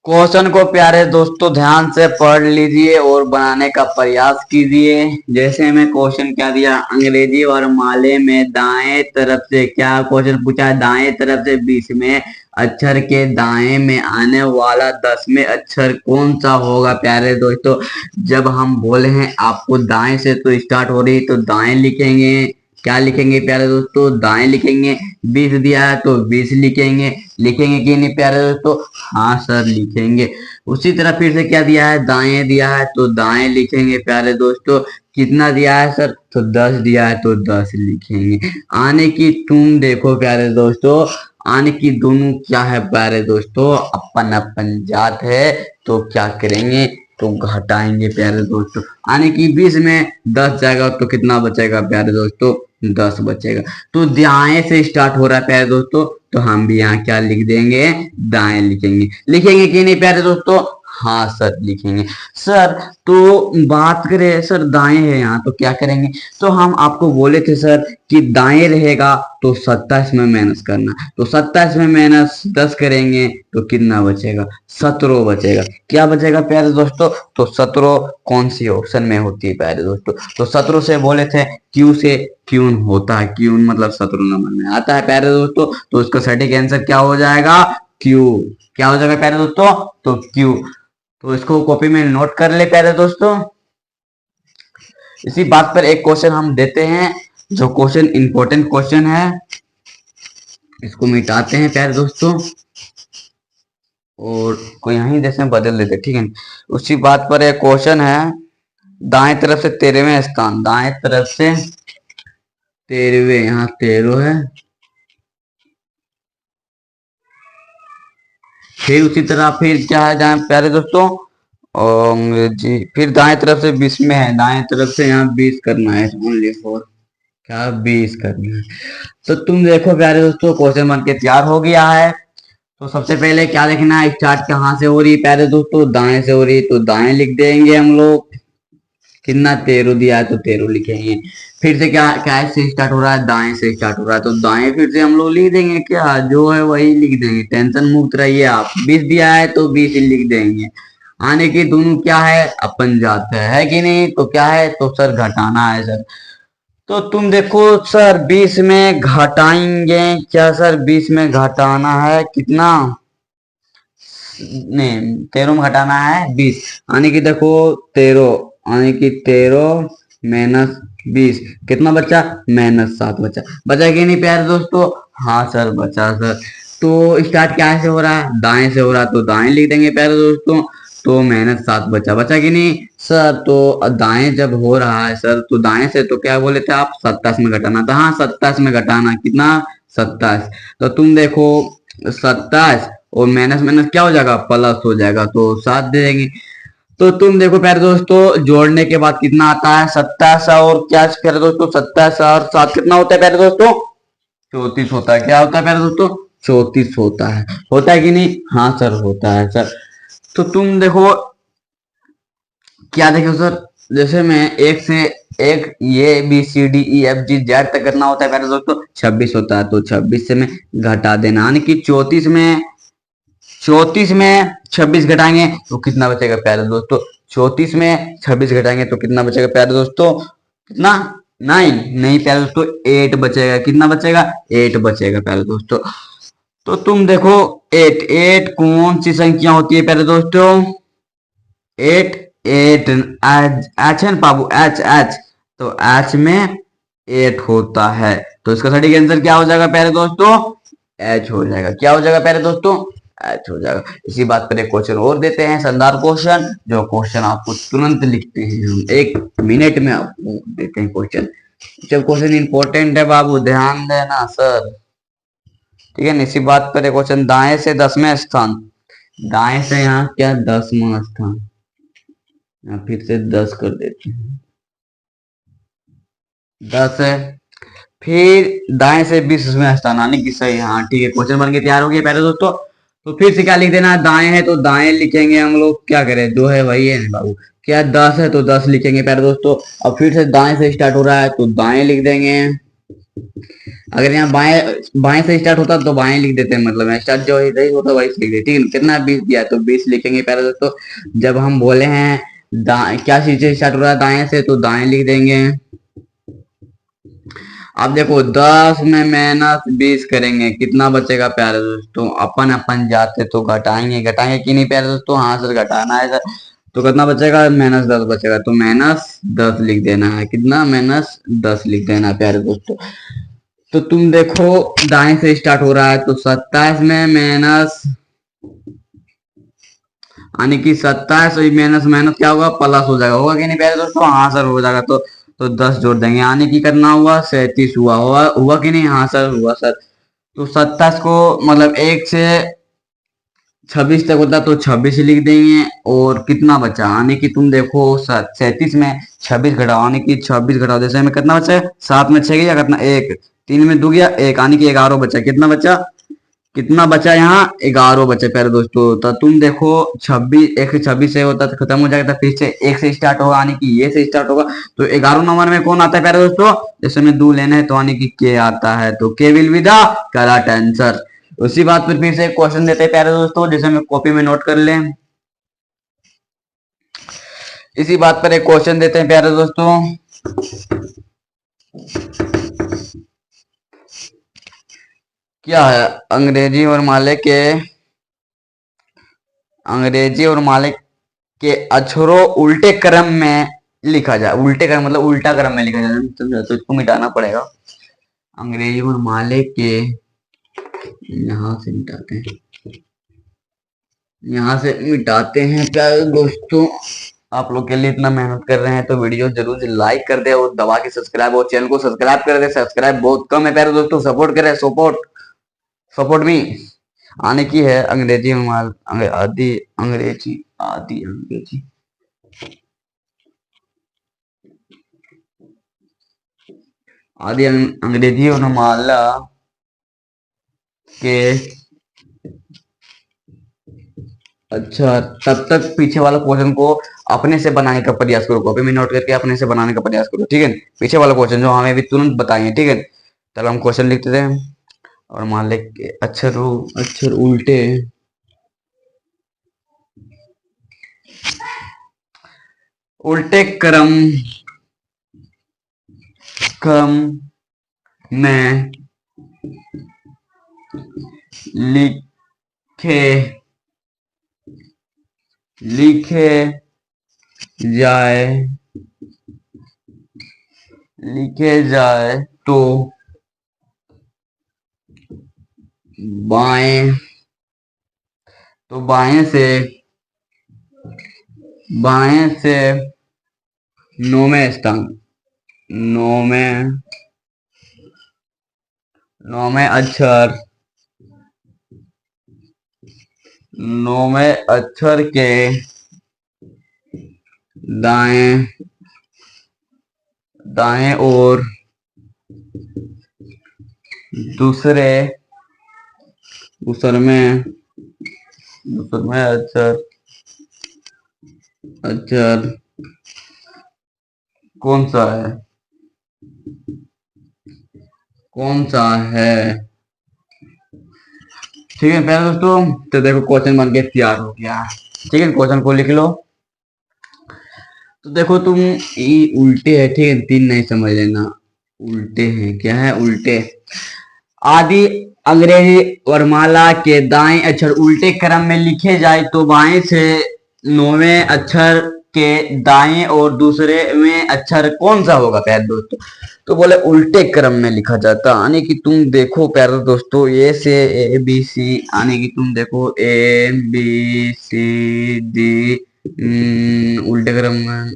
Question को प्यारे दोस्तों ध्यान से पढ़ लीजिए और बनाने का प्रयास कीजिए। जैसे मैं क्वेश्चन क्या दिया, अंग्रेजी और माले में दाएं तरफ से क्या क्वेश्चन पूछा है, दाएं तरफ से 20वें अक्षर के दाएं में आने वाला 10वें अक्षर कौन सा होगा। प्यारे दोस्तों जब हम बोले हैं आपको दाएं से तो स्टार्ट हो रही तो दाएं लिखेंगे। क्या लिखेंगे प्यारे दोस्तों, दाएं लिखेंगे। 20 दिया है तो 20 लिखेंगे। लिखेंगे कि नहीं प्यारे दोस्तों, हाँ सर लिखेंगे। उसी तरह फिर से क्या दिया है, दाएं दिया है तो दाएं लिखेंगे प्यारे दोस्तों। कितना दिया है सर, तो 10 दिया है तो 10 लिखेंगे। आने की तुम देखो प्यारे दोस्तों, आने की दोनों क्या है प्यारे दोस्तों, अपन अपन जात है तो क्या करेंगे, तो घटाएंगे प्यारे दोस्तों। आने की 20 में 10 जाएगा तो कितना बचेगा प्यारे दोस्तों, 10 बचेगा। तो दाएं से स्टार्ट हो रहा है प्यारे दोस्तों, तो हम भी यहाँ क्या लिख देंगे, दाएं लिखेंगे। लिखेंगे कि नहीं प्यारे दोस्तों, हाँ सर लिखेंगे। सर तो बात करें सर दाएं है यहाँ तो क्या करेंगे, तो हम आपको बोले थे सर कि दाएं रहेगा तो 27 में माइनस करना, तो 27 में माइनस 10 करेंगे तो कितना बचेगा, 17 बचेगा। क्या बचेगा प्यारे दोस्तों, तो 17 कौन सी ऑप्शन में होती है प्यारे दोस्तों, तो 17 से बोले थे क्यू से क्यून होता है, क्यून मतलब 17 नंबर में आता है प्यारे दोस्तों। तो इसका सटीक आंसर क्या हो जाएगा, क्यू। क्या हो जाएगा प्यारे दोस्तों, तो क्यू। तो इसको कॉपी में नोट कर ले प्यारे दोस्तों। इसी बात पर एक क्वेश्चन हम देते हैं, जो क्वेश्चन इंपॉर्टेंट क्वेश्चन है, इसको मिटाते हैं प्यारे दोस्तों और को यहीं जैसे बदल देते, ठीक है। उसी बात पर एक क्वेश्चन है, दाएं तरफ से 13वें स्थान, दाएं तरफ से 13वें, यहाँ 13 है। फिर उसी तरह फिर क्या है जहाँ प्यारे दोस्तों, अंग्रेजी, फिर दाएं तरफ से 20 में है, दाएं तरफ से यहाँ 20 करना है, ओनली फॉर क्या 20 करना है। तो तुम देखो प्यारे दोस्तों क्वेश्चन बन के तैयार हो गया है। तो सबसे पहले क्या देखना है, स्टार्ट कहाँ से हो रही है प्यारे दोस्तों, दाएं से हो रही है तो दाएं लिख देंगे हम लोग। कितना 13 दिया है तो 13 लिखेंगे। फिर से क्या क्या से स्टार्ट हो रहा है, दाएं से स्टार्ट हो रहा है तो दाएं फिर से हम लोग लिख देंगे, क्या जो है वही लिख देंगे, टेंशन मुक्त रहिए आप। 20 दिया है तो 20 लिख देंगे। आने की दोनों क्या है, अपन जाते है कि नहीं, तो क्या है, तो सर घटाना है सर। तो तुम देखो सर 20 में घटाएंगे क्या सर, 20 में घटाना है कितना, नहीं 13 में घटाना है 20। आने की देखो 13, आने की 13 माइनस 20 कितना बचा, -7 बचा। बचा कि नहीं प्यारे दोस्तों, हाँ सर बचा सर। तो स्टार्ट क्या से हो रहा है, दाएं से हो रहा है तो दाएं लिख देंगे प्यारे दोस्तों। तो -7 बचा, बचा कि नहीं सर। तो दाएं जब हो रहा है सर तो दाएं से तो क्या बोले थे आप, 27 में घटाना था, हाँ 27 में घटाना कितना, 27। तो तुम देखो 27 और माइनस माइनस क्या हो जाएगा, प्लस हो जाएगा, तो 7 दे देंगे। तो तुम देखो प्यारे दोस्तों जोड़ने के बाद कितना आता है, 27 और क्या प्यारे दोस्तों, 27 और 7 कितना होता है प्यारे दोस्तों, 34 होता है। क्या होता है प्यारे दोस्तों, 34 होता है कि नहीं, हाँ सर होता है सर। तो तुम देखो क्या देखो सर, जैसे मैं एक से एक ये B C D E F G Z तक करना होता है प्यारे दोस्तों, 26 होता है तो 26 से मैं घटा देना, यानी कि 34 में 26 घटाएंगे तो कितना बचेगा प्यारे दोस्तों, 34 में 26 घटाएंगे तो कितना बचेगा प्यारे दोस्तों, कितना 9 नहीं प्यारे दोस्तों 8 बचेगा। कितना बचेगा, 8 बचेगा प्यारे दोस्तों। तो तुम देखो 8 कौन सी संख्या होती है प्यारे दोस्तों, 8 8 एच है बाबू, एच एच, तो एच में 8 होता है। तो इसका सटीक आंसर क्या हो जाएगा प्यारे दोस्तों, एच हो जाएगा। क्या हो जाएगा प्यारे दोस्तों, एच हो जाएगा। इसी बात पर एक क्वेश्चन और देते हैं, शानदार क्वेश्चन, जो क्वेश्चन आपको तुरंत लिखते हैं हम 1 मिनट में आपको देते हैं क्वेश्चन। जब क्वेश्चन इंपॉर्टेंट है बाबू ध्यान देना सर, ठीक है ना। इसी बात पर एक क्वेश्चन, दाएं से 10वें स्थान, दाएं से यहाँ क्या 10वां स्थान, फिर से 10 कर देते हैं, 10 है। फिर दाएं से 20वें स्थान, आने की सही, हाँ ठीक है। क्वेश्चन बन के तैयार हो गया पहले दोस्तों। तो फिर से क्या लिख देना है, दाएं है तो दाएं लिखेंगे हम लोग, क्या करें जो है वही है बाबू। क्या 10 है तो 10 लिखेंगे पहले दोस्तों। अब फिर से दाएं से स्टार्ट हो रहा है तो दाएं लिख देंगे। अगर यहाँ बाएं बाएं से स्टार्ट होता तो बाएं लिख देते हैं, मतलब यहाँ स्टार्ट जो रही होता वही लिख देते, ठीक है। कितना 20 दिया तो 20 लिखेंगे प्यारे दोस्तों। जब हम बोले हैं क्या चीज से स्टार्ट हो रहा है दाएं से, तो दाएं लिख देंगे। अब देखो 10 में -20 करेंगे, कितना बचेगा प्यारे दोस्तों। अपन अपन जाते तो घटाएंगे, घटाएंगे कि नहीं प्यारे दोस्तों, हाँ सर घटाना है सर। तो कितना बचेगा, -10 बचेगा, तो -10 लिख देना है। कितना, -10 लिख देना है प्यारे दोस्तों। तो तुम देखो दाएं से स्टार्ट हो रहा है, तो 27 में माइनस, यानी कि 27 माइनस माइनस क्या होगा, प्लस हो जाएगा, होगा कि नहीं प्यारे दोस्तों, हाँ सर हो जाएगा। तो 10 जोड़ देंगे, यानी कि करना हुआ 37 हुआ कि नहीं, हाँ सर हुआ सर। तो 27 को मतलब 1 से 26 तक होता तो 26 लिख देंगे। और कितना बचा, यानी कि तुम देखो 37 में 26 घटाओ, यानी कि 26 घटाओ, जैसे हमें कितना बचा, 7 में 6 गया, कितना 1, 3 में 2 गया 1, यानी कि 11 बचा। कितना बचा, कितना बचा यहाँ, 11 बचे प्यारे दोस्तों। तो तुम देखो 26, 1 से 26 से होता तो खत्म हो जाएगा, तो फिर से 1 से स्टार्ट होगा, यानी कि ये से स्टार्ट होगा। तो 11 नंबर में कौन आता है प्यारे दोस्तों, जैसे हमें 2 लेना है तो यानी कि के आता है, तो के will be the correct answer. उसी बात पर फिर से एक क्वेश्चन देते हैं प्यारे दोस्तों, जैसे हमें कॉपी में नोट कर लें। इसी बात पर एक क्वेश्चन देते हैं प्यारे दोस्तों। क्या है, अंग्रेजी और माले के अक्षरों उल्टे क्रम में लिखा जाए। उल्टे क्रम मतलब उल्टा क्रम में लिखा जाए, तो इसको मिटाना पड़ेगा। अंग्रेजी और माले के, यहाँ से मिटाते हैं, यहाँ से मिटाते हैं प्यारे दोस्तों। आप लोग के लिए इतना मेहनत कर रहे हैं तो वीडियो जरूर से लाइक कर दे और दबा के सब्सक्राइब, और चैनल को सब्सक्राइब कर दे। सब्सक्राइब बहुत कम है प्यारे दोस्तों, सपोर्ट करें, सपोर्ट मी। आने की है अंग्रेजी आदि, अंग्रेजी आदि अंग्रेजी वर्णमाला के, अच्छा तब तक पीछे वाला क्वेश्चन को अपने से बनाने का प्रयास करो, कॉपी में नोट करके अपने से बनाने का प्रयास करो, ठीक है। पीछे वाला क्वेश्चन जो हमें भी तुरंत बताइए, ठीक है। चलो हम क्वेश्चन लिखते थे, और मान ले अक्षर उल्टे उल्टे क्रम में लिखे लिखे जाए तो बाएं से नौवें स्थान, नौवें अक्षर के दाएं और दूसरे में अक्षर कौन सा है, ठीक है प्यारे दोस्तों। तो देखो क्वेश्चन बन के तैयार हो गया, ठीक है। क्वेश्चन को लिख लो। तो देखो तुम ये उल्टे है, ठीक है, 3 नहीं समझ लेना, उल्टे हैं, क्या है, उल्टे। आदि अंग्रेजी वर्णमाला के दाएं अक्षर उल्टे क्रम में लिखे जाए तो बाएं से नौवें अक्षर के दाएं और दूसरे में अक्षर कौन सा होगा प्यारे दोस्तों। तो बोले उल्टे क्रम में लिखा जाता, यानी कि तुम देखो प्यारे दोस्तों, ए से ABC, यानी कि तुम देखो ABCD, उल्टे क्रम में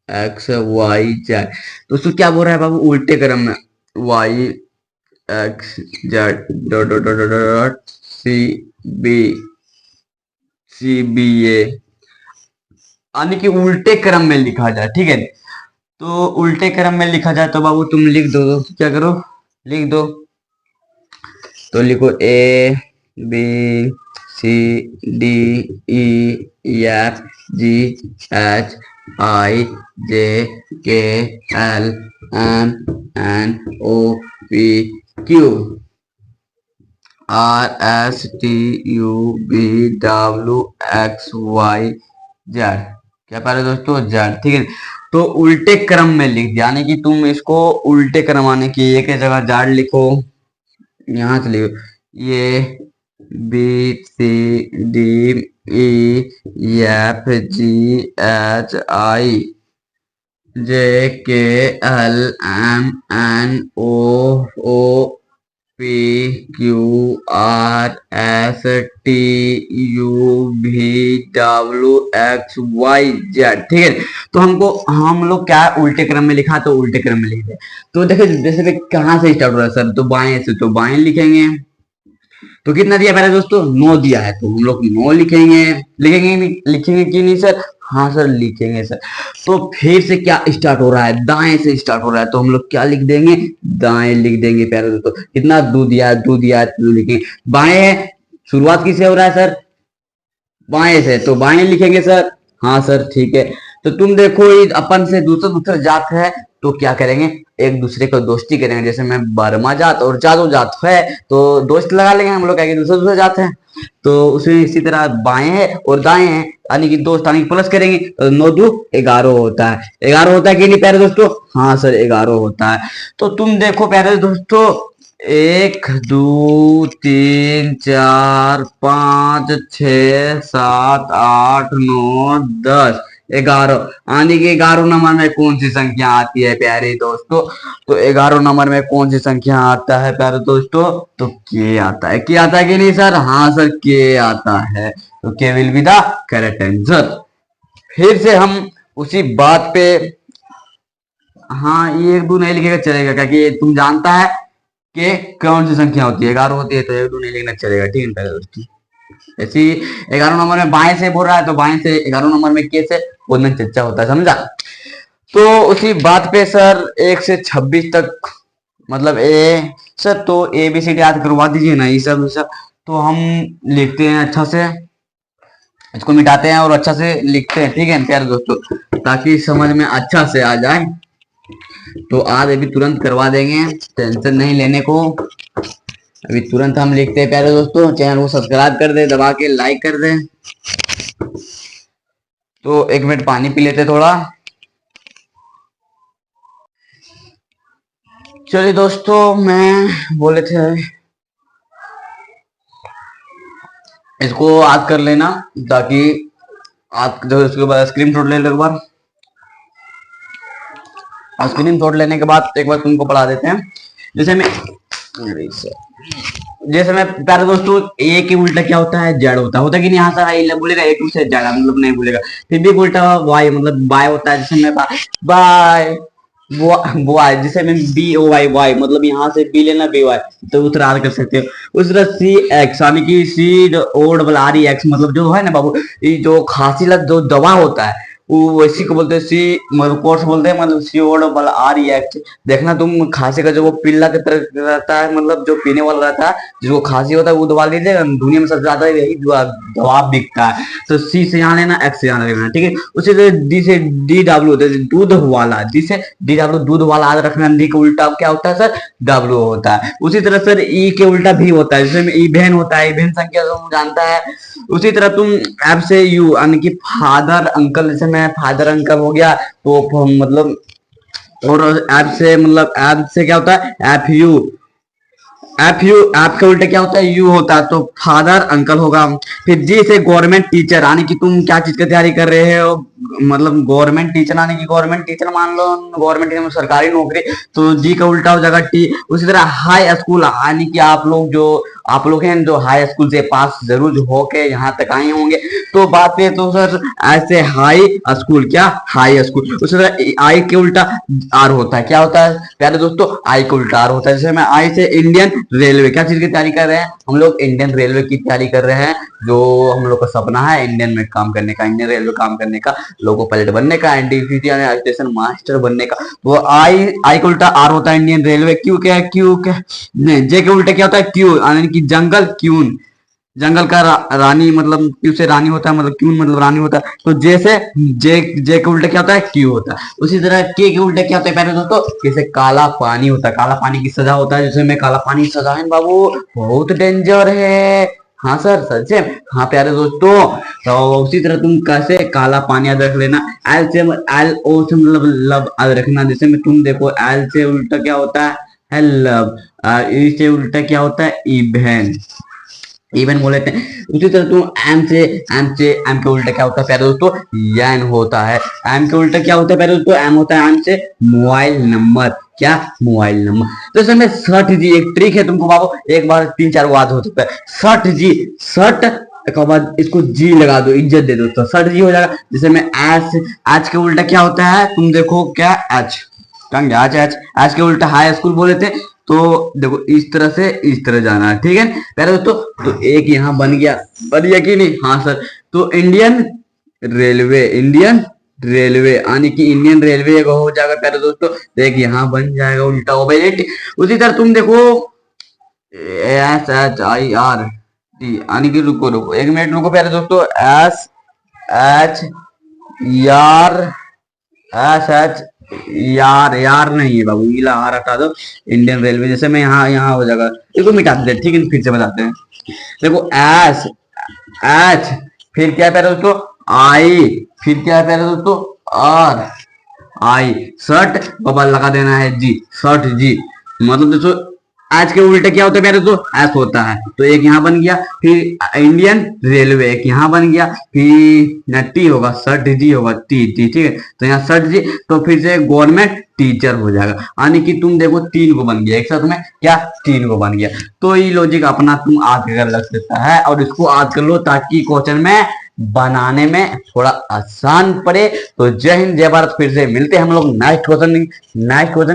XYZ। दोस्तों क्या बोल रहा है बाबू, उल्टे क्रम में YXZ dot dot dot dot CBA, यानी कि उल्टे क्रम में लिखा जाए, ठीक है। तो उल्टे क्रम में लिखा जाए तो बाबू तुम लिख दो, दोस्तों क्या करो, लिख दो। तो लिखो ABCDEFGH IJKLMNOP, RSTUVWXYZ। क्या प्यारे दोस्तों, जेड, ठीक है। तो उल्टे क्रम में लिख दिया, यानी कि तुम इसको उल्टे क्रम आने की एक ही जगह जेड लिखो, यहां से लिखो ये BCDEFGHIJKLMNOPQRSTUVWXYZ, ठीक है। तो हम लोग क्या उल्टे क्रम में लिखा, तो उल्टे क्रम में लिख दे। तो देखो जैसे कहाँ से स्टार्ट हो रहा है सर, तो बाएं से, तो बाएं लिखेंगे। तो कितना दिया पहले दोस्तों, 9 दिया है, तो हम लोग 9 लिखेंगे। लिखेंगे कि नहीं सर, हाँ सर लिखेंगे सर। तो फिर से क्या स्टार्ट हो रहा है, दाएं से स्टार्ट हो रहा है, तो हम लोग क्या लिख देंगे, दाएं लिख देंगे प्यारे दोस्तों। कितना, 2 दिया है, 2 दिया है, 2 लिखेंगे। बाएं है, शुरुआत किससे हो रहा है सर, बाएं से, तो बाएं लिखेंगे सर। हाँ सर ठीक है। तो तुम देखो अपन से दूसरा दूसरा जात है, तो क्या करेंगे, एक दूसरे को दोस्ती करेंगे। जैसे मैं बर्मा जात और जादू जात है, तो दोस्त लगा लेंगे हम लोग, क्या दूसरा दूसरा जात है। तो उसमें इसी तरह बाएं है और दाएं है, यानी कि दोस्त, यानी प्लस करेंगे, तो 9 2 11 होता है। 11 होता है कि नहीं प्यारे दोस्तों, हाँ सर 11 होता है। तो तुम देखो प्यारे दोस्तों, 1 2 3 4 5 6 7 8 9 10 11, आने के 11 नंबर में कौन सी संख्या आती है प्यारे दोस्तों, तो 11 नंबर में कौन सी संख्या आता है प्यारे दोस्तों, तो के आता है। के आता है कि नहीं सर, हाँ सर के आता है। तो के will be the correct answer. फिर से हम उसी बात पे, हाँ ये 1 2 नहीं लिखेगा चलेगा, क्योंकि तुम जानता है कि कौन सी संख्या होती है, 11 होती है, तो 1 2 नहीं लिखना चलेगा, ठीक है प्यारे दोस्तों। ऐसी 11 नंबर में बाएं से बोल रहा है, तो बाएं से 11 नंबर में के से बोलना चर्चा होता है, समझा। तो उसी बात पे सर 1 से 26 तक, मतलब ए सर, तो ABCD याद करवा दीजिए ना, ये सब तो हम लिखते हैं अच्छा से, इसको मिटाते हैं और अच्छा से लिखते हैं, ठीक है प्यारे दोस्तों, ताकि समझ में अच्छा से आ जाए। तो आज अभी तुरंत करवा देंगे, टेंशन नहीं लेने को, अभी तुरंत हम लिखते हैं प्यारे दोस्तों। चैनल को सब्सक्राइब कर दे, दबा के लाइक कर दे। तो 1 मिनट पानी पी लेते थोड़ा। चलिए दोस्तों, मैं बोले थे इसको आज कर लेना, ताकि आप जो उसके बाद स्क्रीन शॉट ले लो एक बार। स्क्रीन शॉट लेने के बाद एक बार तुमको पढ़ा देते हैं। जैसे मैं प्यारे दोस्तों, ए के उल्टा क्या होता है, जेड होता है कि नहीं, यहाँ से बोलेगा ए टू से जेड, मतलब नहीं बोलेगा। फिर भी उल्टा वाई, मतलब बाय होता है, जैसे मैं बाय बॉय, जिसे मैं BOY, वाई मतलब यहाँ से बी लेना BY, तो उस तरह कर सकते हो। उस तरह CX, यानी कि सी ओड बल REX, मतलब जो है ना बाबू, ये जो खांसी लग जो दवा होता है, वो वैसी को बोलते हैं सी, मतलब कोर्स बोलते हैं, मतलब सी ओड बल REX। देखना तुम, खांसी का जो वो पिल्ला की तरह रहता है, मतलब जो पीने वाला रहता है, जिसको खांसी होता है, वो दवा लीजिएगा। दुनिया में सबसे ज्यादा यही दवा बिकता है। तो सी से यहाँ लेना, X से यहाँ लेना, ठीक है। उसी तरह डी से DW होता है, दूध वाला, डी से DW दूध वाला याद रखना। डी का उल्टा क्या होता है सर, W होता है। उसी तरह सर ई के उल्टा भी होता है, जिसमें इवेन होता है, इवेन संख्या तो जानता है। उसी तरह तुम एफ से यू, यानी कि फादर अंकल, जैसे मैं फादर अंकल हो गया, तो मतलब, और एफ से, मतलब एफ से क्या होता है, FU, ऐप के उल्टे क्या होता है, यू होता है, तो फादर अंकल होगा। फिर जी से गवर्नमेंट टीचर, यानी कि तुम क्या चीज की तैयारी कर रहे हो, मतलब गवर्नमेंट टीचर, यानी कि गवर्नमेंट टीचर मान लो, गवर्नमेंट टीचर में सरकारी नौकरी, तो जी का उल्टा हो जाएगा टी। उसी तरह हाई स्कूल, यानी कि आप लोग हैं जो हाई स्कूल से पास जरूर होके यहाँ तक आए होंगे, तो बात है तो सर ऐसे हाई स्कूल, क्या हाई स्कूल। उसी तरह आई के उल्टा आर होता है, क्या होता है प्यारे दोस्तों, आई के उल्टा आर होता है। जैसे मैं आई से इंडियन रेलवे, क्या चीज की तैयारी कर रहे हैं हम लोग, इंडियन रेलवे की तैयारी कर रहे हैं। जो हम लोग का सपना है इंडियन में काम करने का, इंडियन रेलवे काम करने का, लोको पायलट बनने का, NTPC यानी स्टेशन मास्टर बनने का। वो आई के उल्टा आर होता है, इंडियन रेलवे। क्यू क्या है, क्यू क्या, जे के उल्टे क्या होता है, क्यू, यानी कि जंगल, क्यून। जंगल का रानी मतलब क्यों से रानी होता है, मतलब क्यों मतलब रानी होता है। तो जैसे जे जे के उल्टे क्या होता है, क्यों होता है। उसी तरह के उल्टे क्या होता है पहले दोस्तों, जैसे काला पानी होता है, काला पानी की सजा होता है, जैसे में काला पानी की सजा है बाबू, बहुत डेंजर है। हाँ सर, सच है। हाँ प्यारे दोस्तों, तो उसी तरह तुम कैसे काला पानी याद रख लेना। एल से एल ओ से मतलब लब याद रखना। जैसे में तुम देखो एल से उल्टा क्या होता है लब, ई से उल्टा क्या होता है इवेन, इवन बोल लेते हैं। उसी तरह तुम एम के उल्टा क्या होता है प्यारे दोस्तों, एन होता है। एम के उल्टा क्या होता है प्यारे दोस्तों, एम होता है एम से मोबाइल नंबर, क्या मोबाइल नंबर। तो इसमें में 60G एक ट्रिक है तुमको बाबू, एक बार 3-4 बात हो सकता है। 60G, 60 के बाद इसको जी लगा दो, इज्जत दे दो, तो 60G हो जाएगा। जैसे में एच, एच के उल्टा क्या होता है तुम देखो, क्या एच, एच एच एच के उल्टा हाई स्कूल बोले थे। तो देखो इस तरह से इस तरह जाना है, ठीक है पहले दोस्तों। तो एक यहाँ बन गया, बन गया कि नहीं, हाँ सर। तो इंडियन रेलवे, इंडियन रेलवे यानी कि इंडियन रेलवे एक हो जाएगा प्यारे दोस्तों। तो एक यहाँ बन जाएगा उल्टा ओबेलिटी। उसी तरह तुम देखो S H I R T यानी कि, रुको रुको 1 मिनट रुको प्यारे दोस्तों, एस एच यार, एस एच यार, यार नहीं है बाबू, ईला आर हटा दो। इंडियन रेलवे जैसे मैं यहाँ यहाँ हो जाएगा, इसको मिटा देते ठीक है, फिर से बताते हैं। देखो एस एच, फिर क्या है प्यारे दोस्तों आई, फिर क्या है प्यारे दोस्तों आर आई, शर्ट बबल लगा देना है जी, शर्ट जी। मतलब दोस्तों आज के उल्टे क्या होता है प्यारे दोस्तों, एस होता है। तो एक यहाँ बन गया, फिर इंडियन रेलवे एक यहाँ बन गया, फिर टी होगा, शर्ट जी होगा, टी टी ठीक है। तो यहाँ शर्ट जी, तो फिर से गवर्नमेंट टीचर हो जाएगा। यानी कि तुम देखो 3 को बन गया एक साथ में, क्या 3 को बन गया। तो ये लॉजिक अपना तुम आज कर लग सकता है, और इसको आज कर लो ताकि क्वेश्चन में बनाने में थोड़ा आसान पड़े। तो जय हिंद जय भारत, फिर से मिलते हैं हम लोग नेक्स्ट क्वेश्चन,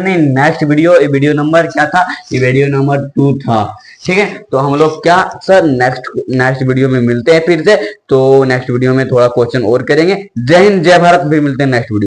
नहीं नेक्स्ट वीडियो। ये वीडियो नंबर क्या था, ये वीडियो नंबर 2 था, ठीक है। तो हम लोग क्या सर नेक्स्ट वीडियो में मिलते हैं फिर से। तो नेक्स्ट वीडियो में थोड़ा क्वेश्चन और करेंगे। जय हिंद जय भारत, फिर मिलते हैं नेक्स्ट वीडियो।